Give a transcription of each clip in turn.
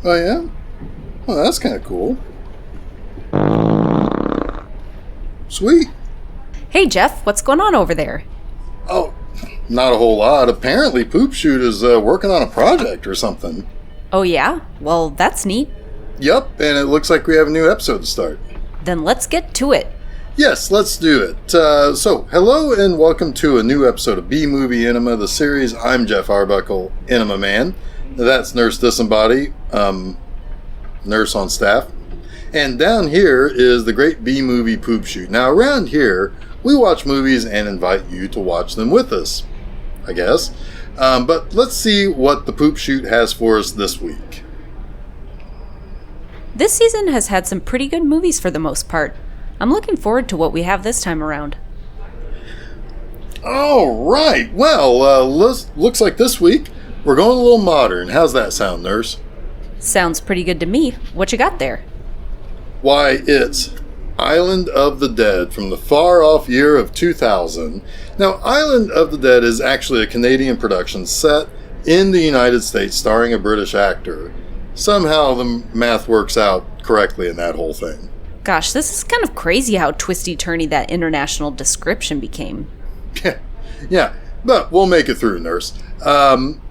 Oh, yeah? Oh, that's kind of cool. Sweet. Hey, Jeff, what's going on over there? Oh, not a whole lot. Apparently, Poop Shoot is working on a project or something. Oh, yeah? Well, that's neat. Yup, and it looks like we have a new episode to start. Then let's get to it. Yes, let's do it. So, hello and welcome to a new episode of B-Movie Enema, the series. I'm Jeff Arbuckle, Enema Man. That's Nurse Disembody, nurse on staff. And down here is the great B-Movie Poop Shoot. Now, around here, we watch movies and invite you to watch them with us, I guess. But let's see what the Poop Shoot has for us this week. This season has had some pretty good movies for the most part. I'm looking forward to what we have this time around. All right. Well, looks like this week we're going a little modern. How's that sound, Nurse? Sounds pretty good to me. What you got there? Why, it's Island of the Dead from the far-off year of 2000. Now, Island of the Dead is actually a Canadian production set in the United States starring a British actor. Somehow the math works out correctly in that whole thing. Gosh, this is kind of crazy how twisty-turny that international description became. Yeah, but we'll make it through, Nurse.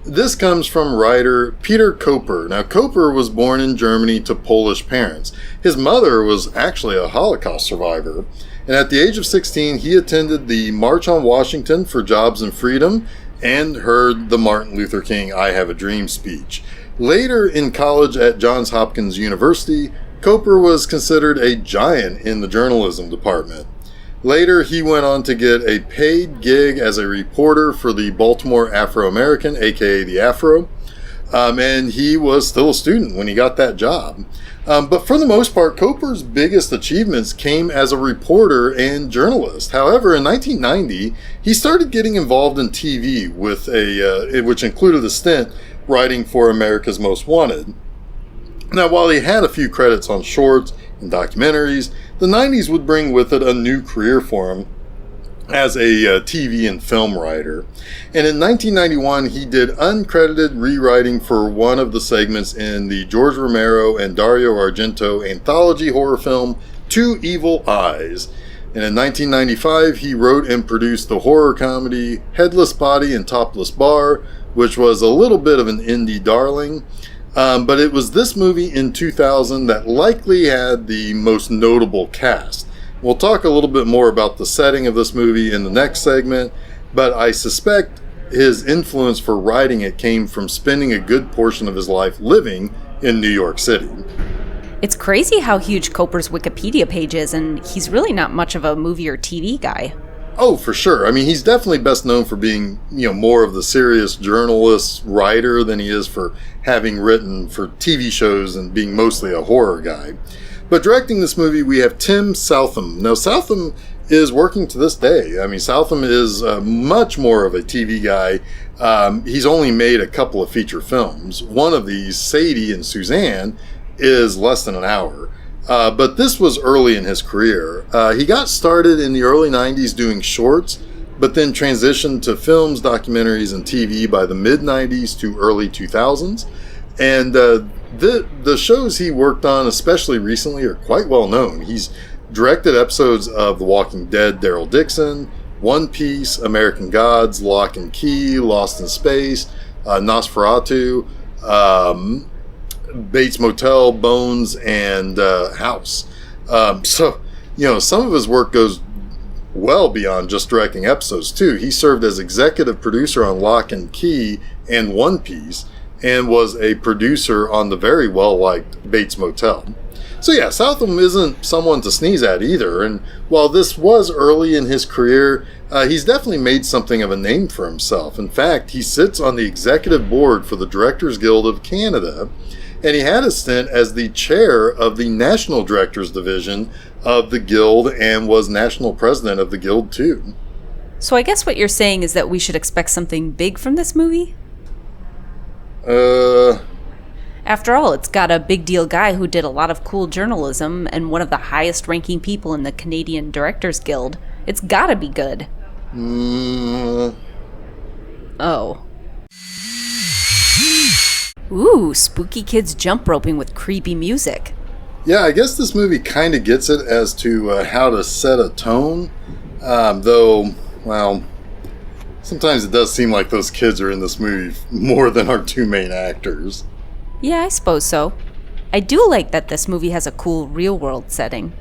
This comes from writer Peter Koper. Now, Koper was born in Germany to Polish parents. His mother was actually a Holocaust survivor. And at the age of 16, he attended the March on Washington for Jobs and Freedom and heard the Martin Luther King I Have a Dream speech. Later in college at Johns Hopkins University, Koper was considered a giant in the journalism department. Later, he went on to get a paid gig as a reporter for the Baltimore Afro-American, aka the Afro, and he was still a student when he got that job. But for the most part, Koper's biggest achievements came as a reporter and journalist. However, in 1990, he started getting involved in TV, with which included a stint writing for America's Most Wanted. Now, while he had a few credits on shorts and documentaries, the 90s would bring with it a new career for him as a TV and film writer. And in 1991, he did uncredited rewriting for one of the segments in the George Romero and Dario Argento anthology horror film, Two Evil Eyes. And in 1995, he wrote and produced the horror comedy Headless Body and Topless Bar, which was a little bit of an indie darling. But it was this movie in 2000 that likely had the most notable cast. We'll talk a little bit more about the setting of this movie in the next segment, but I suspect his influence for writing it came from spending a good portion of his life living in New York City. It's crazy how huge Koper's Wikipedia page is, and he's really not much of a movie or TV guy. Oh, for sure. I mean, he's definitely best known for being, more of the serious journalist writer than he is for having written for TV shows and being mostly a horror guy. But directing this movie, we have Tim Southam. Now, Southam is working to this day. I mean, Southam is much more of a TV guy. He's only made a couple of feature films. One of these, Sadie and Suzanne, is less than an hour. But this was early in his career. He got started in the early 90s doing shorts, but then transitioned to films, documentaries, and TV by the mid-90s to early 2000s. And the shows he worked on, especially recently, are quite well known. He's directed episodes of The Walking Dead, Daryl Dixon, One Piece, American Gods, Lock and Key, Lost in Space, Nosferatu, Bates Motel, Bones, and House. So, some of his work goes well beyond just directing episodes, too. He served as executive producer on Lock and Key and One Piece, and was a producer on the very well-liked Bates Motel. So yeah, Southam isn't someone to sneeze at either, and while this was early in his career, he's definitely made something of a name for himself. In fact, he sits on the executive board for the Directors Guild of Canada, and he had a stint as the chair of the National Directors Division of the Guild and was national president of the Guild too. So I guess what you're saying is that we should expect something big from this movie? After all, it's got a big deal guy who did a lot of cool journalism and one of the highest ranking people in the Canadian Directors Guild. It's gotta be good. Oh. Ooh, spooky kids jump roping with creepy music. Yeah, I guess this movie kind of gets it as to how to set a tone. Though, well, sometimes it does seem like those kids are in this movie more than our two main actors. Yeah, I suppose so. I do like that this movie has a cool real-world setting.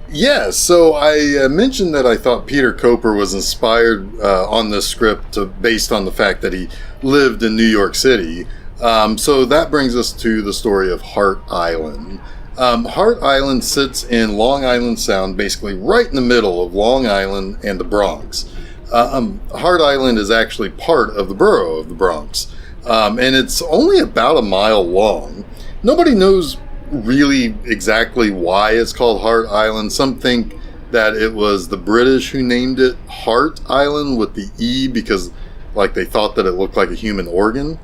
Yeah, so I mentioned that I thought Peter Koper was inspired on this script based on the fact that he lived in New York City. So that brings us to the story of Hart Island. Hart Island sits in Long Island Sound, basically right in the middle of Long Island and the Bronx. Hart Island is actually part of the borough of the Bronx, and it's only about a mile long. Nobody knows really exactly why it's called Hart Island. Some think that it was the British who named it Hart Island with the E because, like, they thought that it looked like a human organ.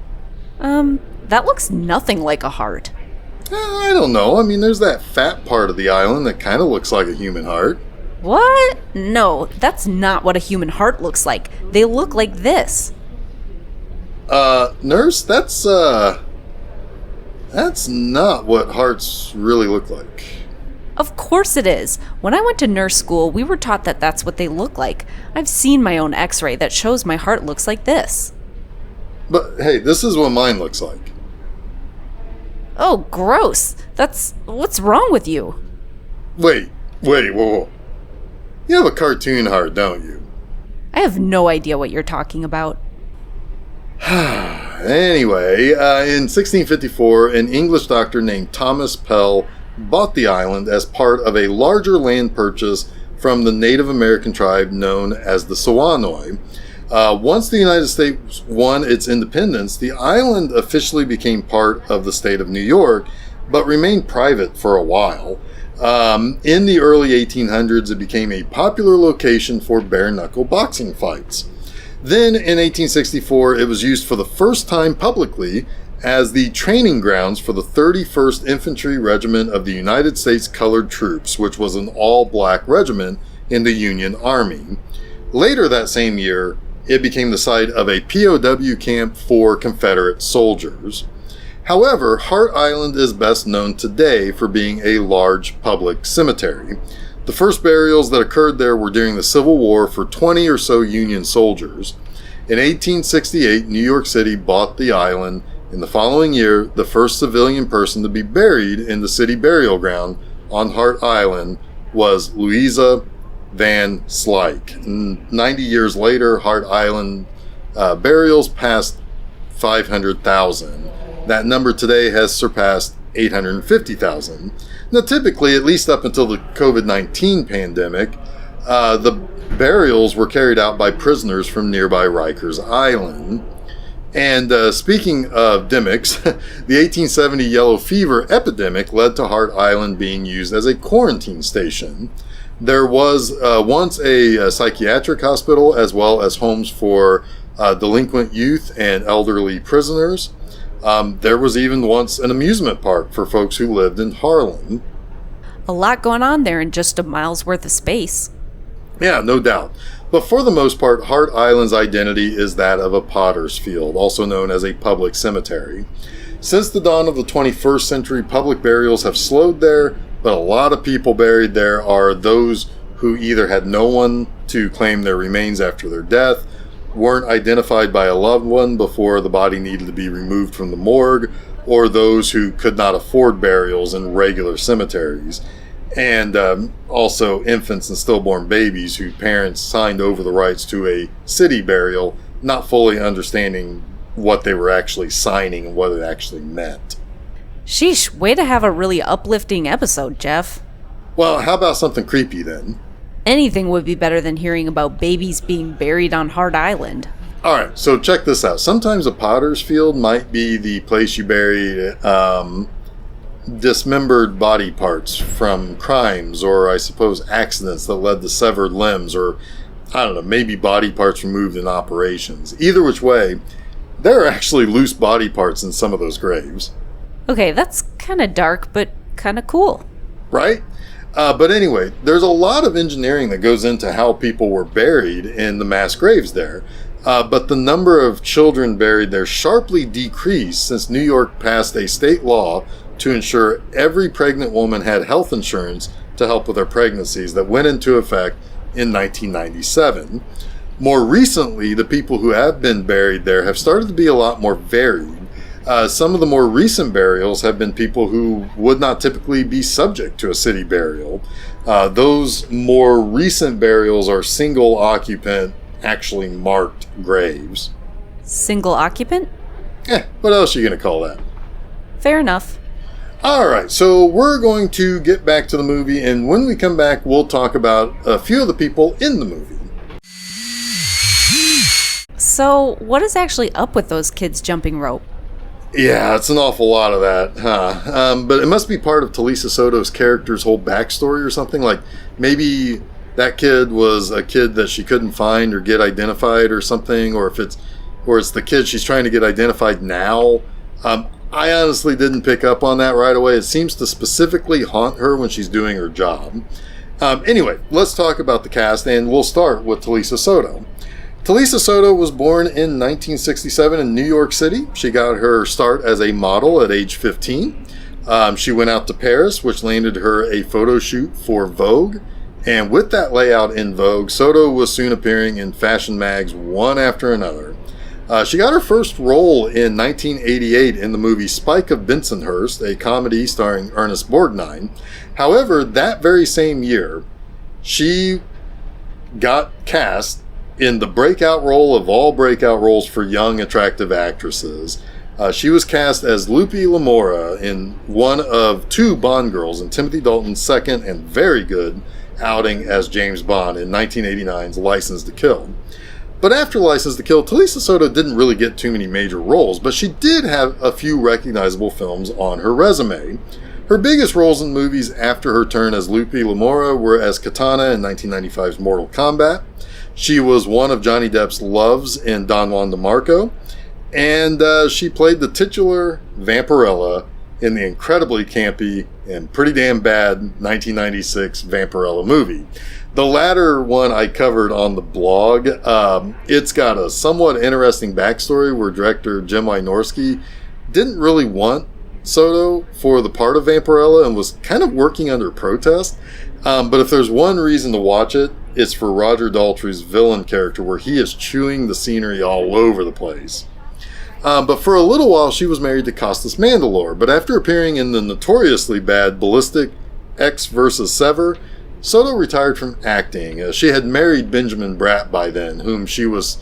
That looks nothing like a heart. I don't know. I mean, there's that fat part of the island that kind of looks like a human heart. What? No, that's not what a human heart looks like. They look like this. Nurse, that's not what hearts really look like. Of course it is. When I went to nurse school, we were taught that that's what they look like. I've seen my own x-ray that shows my heart looks like this. But hey, this is what mine looks like. Oh, gross. What's wrong with you? Wait, whoa. You have a cartoon heart, don't you? I have no idea what you're talking about. Anyway, in 1654, an English doctor named Thomas Pell bought the island as part of a larger land purchase from the Native American tribe known as the Sewanoi. Once the United States won its independence, the island officially became part of the state of New York, but remained private for a while. In the early 1800s, it became a popular location for bare-knuckle boxing fights. Then, in 1864, it was used for the first time publicly as the training grounds for the 31st Infantry Regiment of the United States Colored Troops, which was an all-black regiment in the Union Army. Later that same year, it became the site of a POW camp for Confederate soldiers. However, Hart Island is best known today for being a large public cemetery. The first burials that occurred there were during the Civil War for 20 or so Union soldiers. In 1868, New York City bought the island. In the following year, the first civilian person to be buried in the city burial ground on Hart Island was Louisa Van Slyke. 90 years later, Hart Island burials passed 500,000. That number today has surpassed 850,000. Now, typically, at least up until the COVID-19 pandemic, the burials were carried out by prisoners from nearby Rikers Island. And speaking of demics, the 1870 yellow fever epidemic led to Hart Island being used as a quarantine station. There was once a psychiatric hospital as well as homes for delinquent youth and elderly prisoners. There was even once an amusement park for folks who lived in Harlem. A lot going on there in just a mile's worth of space. Yeah, no doubt. But for the most part, Hart Island's identity is that of a potter's field, also known as a public cemetery. Since the dawn of the 21st century, public burials have slowed there, but a lot of people buried there are those who either had no one to claim their remains after their death, weren't identified by a loved one before the body needed to be removed from the morgue, or those who could not afford burials in regular cemeteries. And also infants and stillborn babies whose parents signed over the rights to a city burial, not fully understanding what they were actually signing and what it actually meant. Sheesh, way to have a really uplifting episode, Jeff. Well, how about something creepy then? Anything would be better than hearing about babies being buried on Hart Island. Alright, so check this out. Sometimes a potter's field might be the place you bury dismembered body parts from crimes or, I suppose, accidents that led to severed limbs or, I don't know, maybe body parts removed in operations. Either which way, there are actually loose body parts in some of those graves. Okay, that's kind of dark, but kind of cool. Right? But anyway, there's a lot of engineering that goes into how people were buried in the mass graves there. But the number of children buried there sharply decreased since New York passed a state law to ensure every pregnant woman had health insurance to help with their pregnancies that went into effect in 1997. More recently, the people who have been buried there have started to be a lot more varied. Some of the more recent burials have been people who would not typically be subject to a city burial. Those more recent burials are single occupant, actually marked graves. Single occupant? What else are you going to call that? Fair enough. Alright, so we're going to get back to the movie, and when we come back, we'll talk about a few of the people in the movie. So, what is actually up with those kids jumping rope? Yeah, it's an awful lot of that, huh? But it must be part of Talisa Soto's character's whole backstory or something. Like, maybe that kid was a kid that she couldn't find or get identified or something, or it's the kid she's trying to get identified now. I honestly didn't pick up on that right away. It seems to specifically haunt her when she's doing her job. Anyway, let's talk about the cast, and we'll start with Talisa Soto. Talisa Soto was born in 1967 in New York City. She got her start as a model at age 15. She went out to Paris, which landed her a photo shoot for Vogue. And with that layout in Vogue, Soto was soon appearing in fashion mags one after another. She got her first role in 1988 in the movie Spike of Bensonhurst, a comedy starring Ernest Borgnine. However, that very same year, she got cast in the breakout role of all breakout roles for young, attractive actresses. She was cast as Lupe Lamora in one of two Bond girls in Timothy Dalton's second and very good outing as James Bond in 1989's License to Kill. But after License to Kill, Talisa Soto didn't really get too many major roles, but she did have a few recognizable films on her resume. Her biggest roles in movies after her turn as Lupe Lamora were as Katana in 1995's Mortal Kombat. She was one of Johnny Depp's loves in Don Juan DeMarco, and she played the titular Vampirella in the incredibly campy and pretty damn bad 1996 Vampirella movie. The latter one I covered on the blog. It's got a somewhat interesting backstory where director Jim Wynorski didn't really want Soto for the part of Vampirella and was kind of working under protest. But if there's one reason to watch it, it's for Roger Daltrey's villain character, where he is chewing the scenery all over the place. But for a little while, she was married to Costas Mandylor. But after appearing in the notoriously bad Ballistic X vs. Sever, Soto retired from acting. She had married Benjamin Bratt by then, whom she is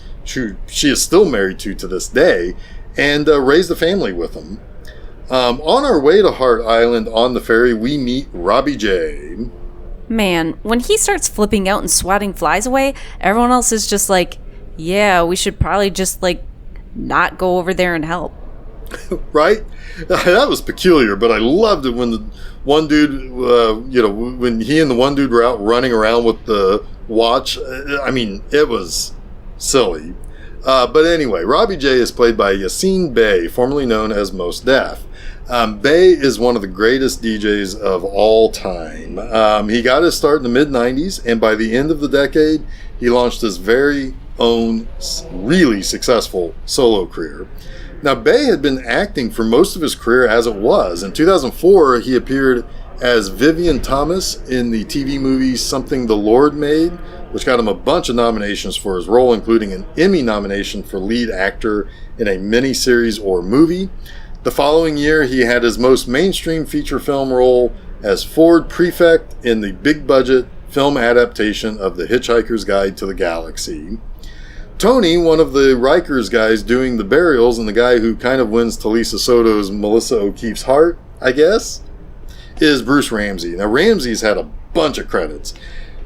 still married to this day, and raised a family with him. On our way to Hart Island on the ferry, we meet Robbie J. Man, when he starts flipping out and swatting flies away, everyone else is just like, yeah, we should probably just, not go over there and help. Right? That was peculiar, but I loved it when the one dude, when he and the one dude were out running around with the watch. I mean, it was silly. But anyway, Robbie J is played by Yassine Bey, formerly known as Mos Def. Bey is one of the greatest DJs of all time. He got his start in the mid-90s, and by the end of the decade, he launched his very own really successful solo career. Now, Bey had been acting for most of his career as it was. In 2004, he appeared as Vivian Thomas in the TV movie Something the Lord Made, which got him a bunch of nominations for his role, including an Emmy nomination for lead actor in a miniseries or movie. The following year, he had his most mainstream feature film role as Ford Prefect in the big-budget film adaptation of The Hitchhiker's Guide to the Galaxy. Tony, one of the Rikers guys doing the burials and the guy who kind of wins Talisa Soto's Melissa O'Keefe's heart, I guess, is Bruce Ramsey. Now, Ramsey's had a bunch of credits.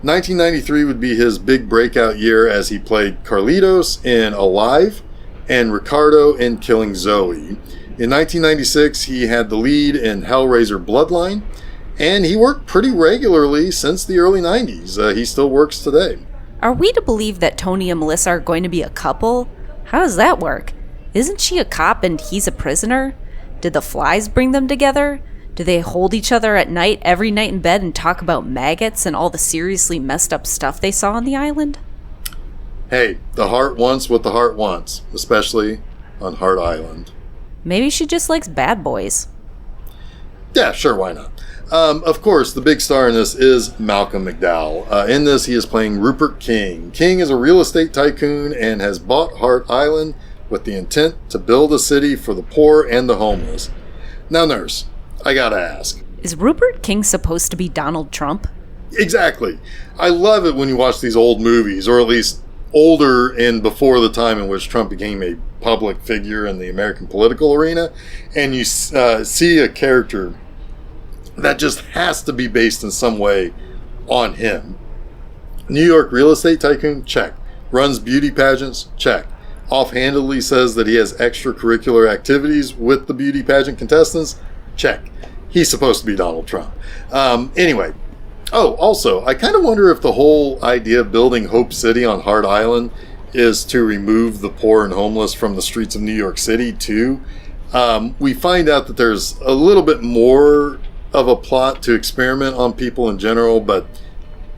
1993 would be his big breakout year as he played Carlitos in Alive and Ricardo in Killing Zoe. In 1996, he had the lead in Hellraiser Bloodline, and he worked pretty regularly since the early 90s. He still works today. Are we to believe that Tony and Melissa are going to be a couple? How does that work? Isn't she a cop and he's a prisoner? Did the flies bring them together? Do they hold each other at night, every night in bed, and talk about maggots and all the seriously messed up stuff they saw on the island? Hey, the heart wants what the heart wants, especially on Heart Island. Maybe she just likes bad boys. Yeah, sure, why not? Of course, the big star in this is Malcolm McDowell. In this, he is playing Rupert King. King is a real estate tycoon and has bought Heart Island with the intent to build a city for the poor and the homeless. Now, Nurse, I gotta ask. Is Rupert King supposed to be Donald Trump? Exactly. I love it when you watch these old movies, or at least older and before the time in which Trump became a public figure in the American political arena, and you see a character that just has to be based in some way on him. New York real estate tycoon? Check. Runs beauty pageants? Check. Offhandedly says that he has extracurricular activities with the beauty pageant contestants? Check. He's supposed to be Donald Trump. Anyway. Oh, also, I kind of wonder if the whole idea of building Hope City on Heart Island is to remove the poor and homeless from the streets of New York City, too. We find out that there's a little bit more of a plot to experiment on people in general, but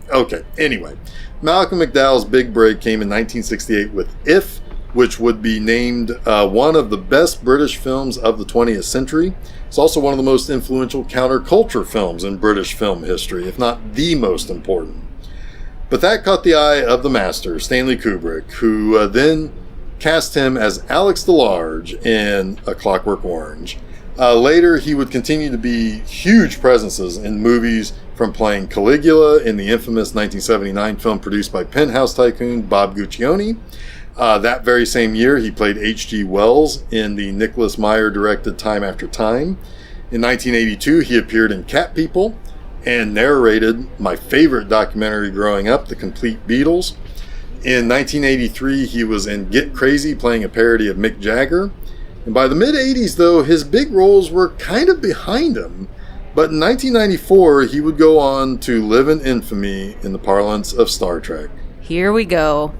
okay. Anyway, Malcolm McDowell's big break came in 1968 with If, which would be named one of the best British films of the 20th century. It's also one of the most influential counterculture films in British film history, if not the most important. But that caught the eye of the master, Stanley Kubrick, who then cast him as Alex DeLarge in A Clockwork Orange. Later, he would continue to be huge presences in movies, from playing Caligula in the infamous 1979 film produced by Penthouse tycoon Bob Guccione. That very same year, he played H.G. Wells in the Nicholas Meyer-directed Time After Time. In 1982, he appeared in Cat People and narrated my favorite documentary growing up, The Complete Beatles. In 1983, he was in Get Crazy, playing a parody of Mick Jagger. And by the mid-'80s, though, his big roles were kind of behind him. But in 1994, he would go on to live in infamy in the parlance of Star Trek. Here we go.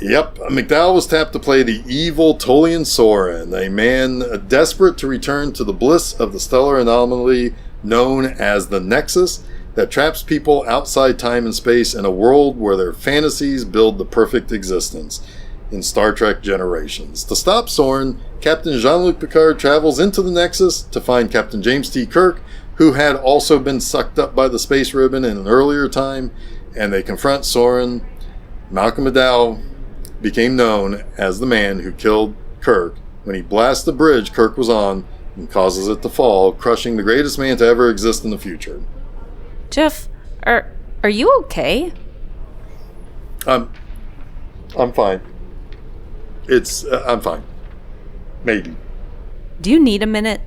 Yep, McDowell was tapped to play the evil Tolian Soren, a man desperate to return to the bliss of the stellar anomaly known as the Nexus, that traps people outside time and space in a world where their fantasies build the perfect existence. In Star Trek Generations. To stop Soren, Captain Jean-Luc Picard travels into the Nexus to find Captain James T. Kirk, who had also been sucked up by the space ribbon in an earlier time, and they confront Soren. Malcolm McDowell became known as the man who killed Kirk when he blasts the bridge Kirk was on and causes it to fall, crushing the greatest man to ever exist in the future. Jeff, are you okay? I'm fine. I'm fine. Maybe. Do you need a minute?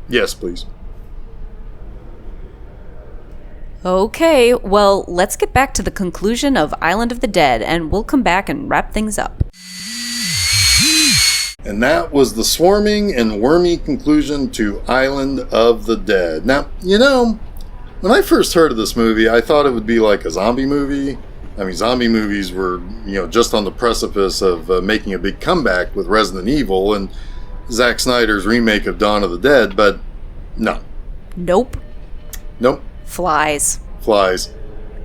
Yes, please. Okay, well, let's get back to the conclusion of Island of the Dead, and we'll come back and wrap things up. And that was the swarming and wormy conclusion to Island of the Dead. Now, when I first heard of this movie, I thought it would be like a zombie movie. I mean, zombie movies were, just on the precipice of making a big comeback with Resident Evil and Zack Snyder's remake of Dawn of the Dead, but no. Nope. Flies.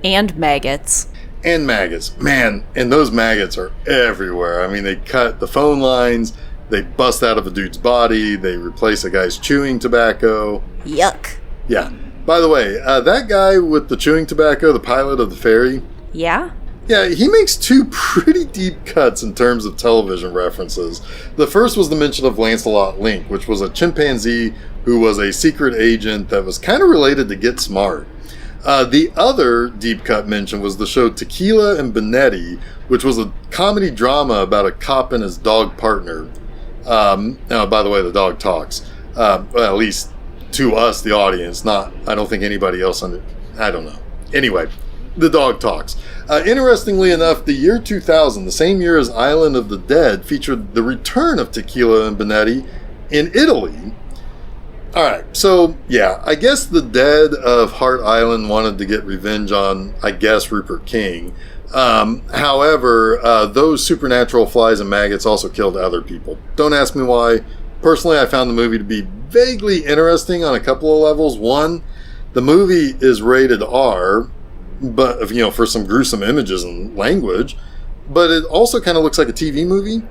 And maggots. Man, and those maggots are everywhere. I mean, they cut the phone lines, they bust out of a dude's body, they replace a guy's chewing tobacco. Yuck. Yeah. By the way, that guy with the chewing tobacco, the pilot of the ferry... Yeah? Yeah, he makes two pretty deep cuts in terms of television references. The first was the mention of Lancelot Link, which was a chimpanzee who was a secret agent that was kind of related to Get Smart. The other deep cut mention was the show Tequila and Benetti, which was a comedy drama about a cop and his dog partner. Now, by the way, the dog talks. Well, at least to us, the audience, I don't think anybody else I don't know. Anyway, the dog talks. Interestingly enough, the year 2000, the same year as Island of the Dead, featured the return of Tequila and Benetti in Italy. Alright, so yeah, I guess the dead of Heart Island wanted to get revenge on, Rupert King. However, those supernatural flies and maggots also killed other people. Don't ask me why, Personally, I found the movie to be vaguely interesting on a couple of levels. One, the movie is rated R, but for some gruesome images and language, but it also kind of looks like a TV movie.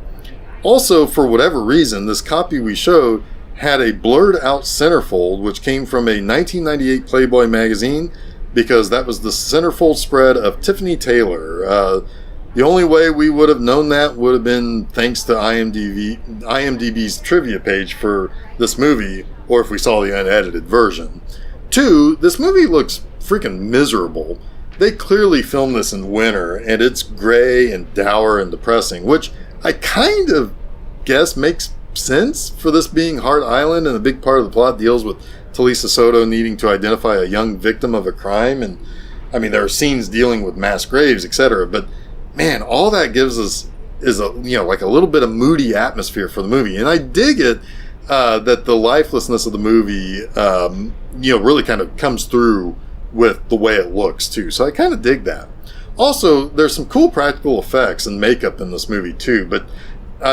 Also, for whatever reason, this copy we showed had a blurred out centerfold, which came from a 1998 Playboy magazine, because that was the centerfold spread of Tiffany Taylor. The only way we would have known that would have been thanks to IMDb's trivia page for this movie, or if we saw the unedited version. 2, this movie looks freaking miserable. They clearly filmed this in winter, and it's gray and dour and depressing, which I kind of guess makes sense for this being Hart Island, and a big part of the plot deals with Talisa Soto needing to identify a young victim of a crime. And I mean, there are scenes dealing with mass graves, etc. But man, all that gives us is like a little bit of moody atmosphere for the movie. And I dig it that the lifelessness of the movie really kind of comes through with the way it looks too. So I kind of dig that. Also, there's some cool practical effects and makeup in this movie too, but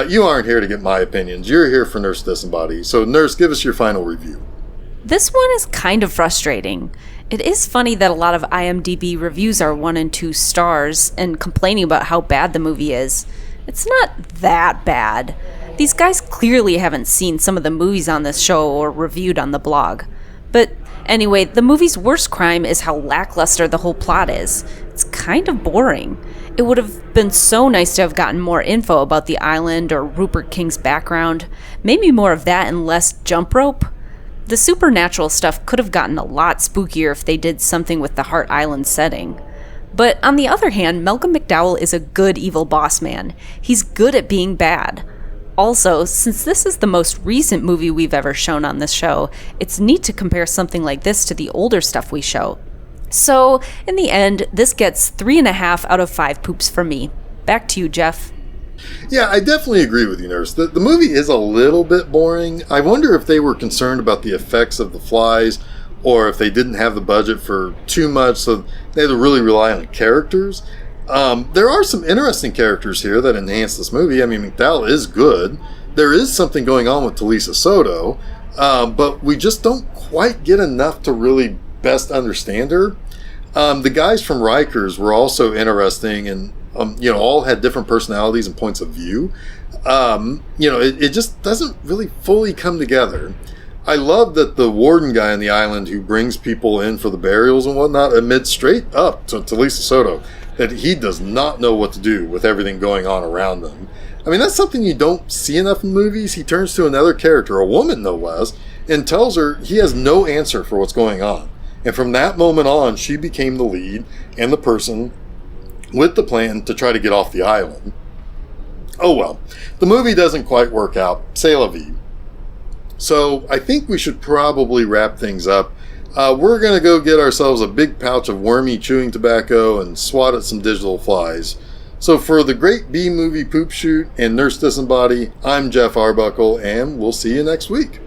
you aren't here to get my opinions. You're here for Nurse Disembody. So Nurse, give us your final review. This one is kind of frustrating. It is funny that a lot of IMDb reviews are 1 and 2 stars and complaining about how bad the movie is. It's not that bad. These guys clearly haven't seen some of the movies on this show or reviewed on the blog. But anyway, the movie's worst crime is how lackluster the whole plot is. It's kind of boring. It would have been so nice to have gotten more info about the island or Rupert King's background. Maybe more of that and less jump rope. The supernatural stuff could have gotten a lot spookier if they did something with the Hart Island setting. But on the other hand, Malcolm McDowell is a good evil boss man. He's good at being bad. Also, since this is the most recent movie we've ever shown on this show, it's neat to compare something like this to the older stuff we show. So, in the end, this gets 3.5 out of 5 poops from me. Back to you, Jeff. Yeah, I definitely agree with you, Nurse. The movie is a little bit boring. I wonder if they were concerned about the effects of the flies, or if they didn't have the budget for too much, so they had to really rely on the characters. There are some interesting characters here that enhance this movie. I mean, McDowell is good. There is something going on with Talisa Soto, but we just don't quite get enough to really best understand her. The guys from Rikers were also interesting, and all had different personalities and points of view. It just doesn't really fully come together. I love that the warden guy on the island who brings people in for the burials and whatnot admits straight up to Talisa Soto that he does not know what to do with everything going on around them. I mean, that's something you don't see enough in movies. He turns to another character, a woman no less, and tells her he has no answer for what's going on. And from that moment on, she became the lead and the person with the plan to try to get off the island. Oh well, the movie doesn't quite work out. C'est la vie. So I think we should probably wrap things up. We're going to go get ourselves a big pouch of wormy chewing tobacco and swat at some digital flies. So for the Great B-Movie Poop Shoot and Nurse Disembody, I'm Jeff Arbuckle, and we'll see you next week.